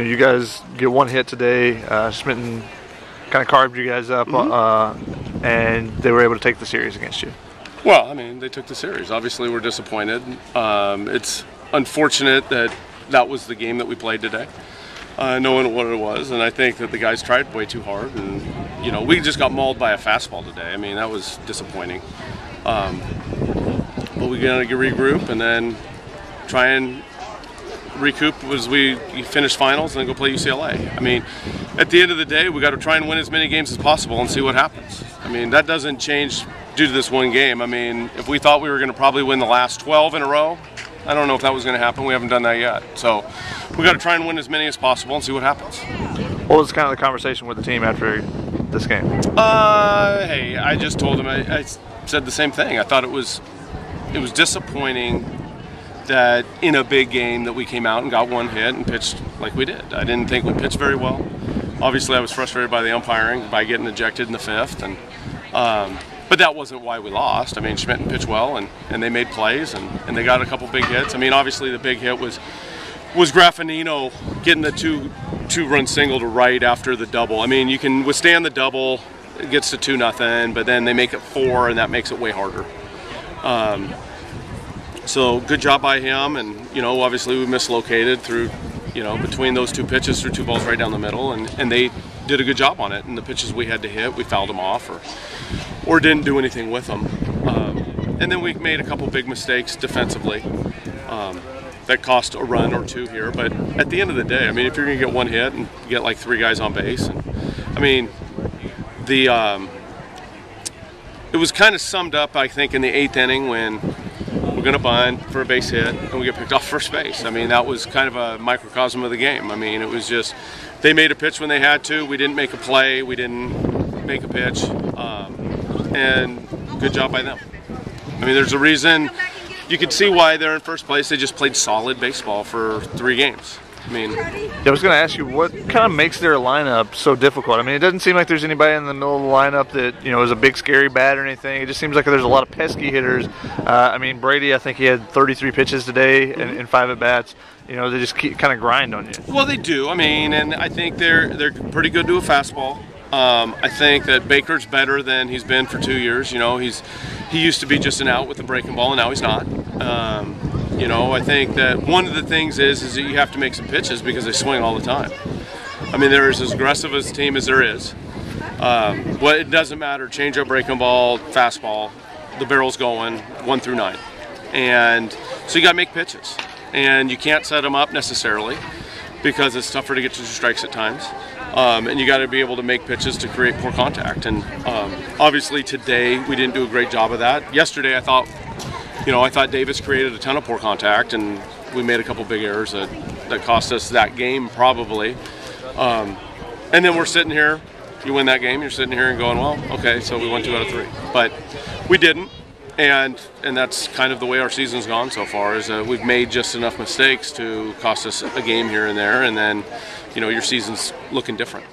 You guys get one hit today. Smitten kind of carved you guys up, and they were able to take the series against you. Well, I mean, they took the series. Obviously, we're disappointed. It's unfortunate that that was the game that we played today, knowing what it was. And I think that the guys tried way too hard. And, you know, we just got mauled by a fastball today. I mean, that was disappointing. But we got to regroup and then try and recoup as we finish finals and then go play UCLA. I mean, at the end of the day, we got to try and win as many games as possible and see what happens. I mean, that doesn't change due to this one game. I mean, if we thought we were going to probably win the last 12 in a row, I don't know if that was going to happen. We haven't done that yet. So we got to try and win as many as possible and see what happens. What was kind of the conversation with the team after this game? Hey, I just told them, I said the same thing. I thought it was disappointing that in a big game that we came out and got one hit and pitched like we did. I didn't think we pitched very well. Obviously, I was frustrated by the umpiring, by getting ejected in the fifth, and but that wasn't why we lost. I mean, Schmidt pitched well, and they made plays, and they got a couple big hits. I mean, obviously the big hit was Graffinino getting the two-run single to right after the double. I mean, you can withstand the double, it gets to 2-0, but then they make it 4, and that makes it way harder. So good job by him, and you know, obviously we mislocated through, you know, between those two pitches, threw two balls right down the middle, and they did a good job on it. And the pitches we had to hit, we fouled them off or didn't do anything with them. And then we made a couple big mistakes defensively that cost a run or two here. But at the end of the day, I mean, if you're going to get one hit and get like 3 guys on base, and I mean, it was kind of summed up, I think, in the 8th inning when we're going to bunt for a base hit and we get picked off first base. I mean, that was kind of a microcosm of the game. I mean, it was just they made a pitch when they had to. We didn't make a play. We didn't make a pitch. And good job by them. I mean, there's a reason. You can see why they're in first place. They just played solid baseball for 3 games. I mean, I was going to ask you, what kind of makes their lineup so difficult? I mean, it doesn't seem like there's anybody in the middle of the lineup that, you know, is a big scary bat or anything. It just seems like there's a lot of pesky hitters. I mean, Brady, I think he had 33 pitches today and 5 at bats. You know, they just keep kind of grind on you. Well, they do. I mean, and I think they're pretty good to a fastball. I think that Baker's better than he's been for 2 years. You know, he used to be just an out with the breaking ball, and now he's not. You know, I think that one of the things is that you have to make some pitches because they swing all the time. I mean, they're as aggressive as a team as there is. Well, it doesn't matter. Changeup, breaking ball, fastball, the barrel's going 1 through 9. And so you got to make pitches. And you can't set them up necessarily because it's tougher to get to 2 strikes at times. And you got to be able to make pitches to create poor contact. And obviously today we didn't do a great job of that. Yesterday I thought Davis created a ton of poor contact, and we made a couple big errors that cost us that game probably. And then we're sitting here, you win that game, you're sitting here and going, well, okay, so we won 2 out of 3. But we didn't, and that's kind of the way our season's gone so far, is we've made just enough mistakes to cost us a game here and there, and then, you know, your season's looking different.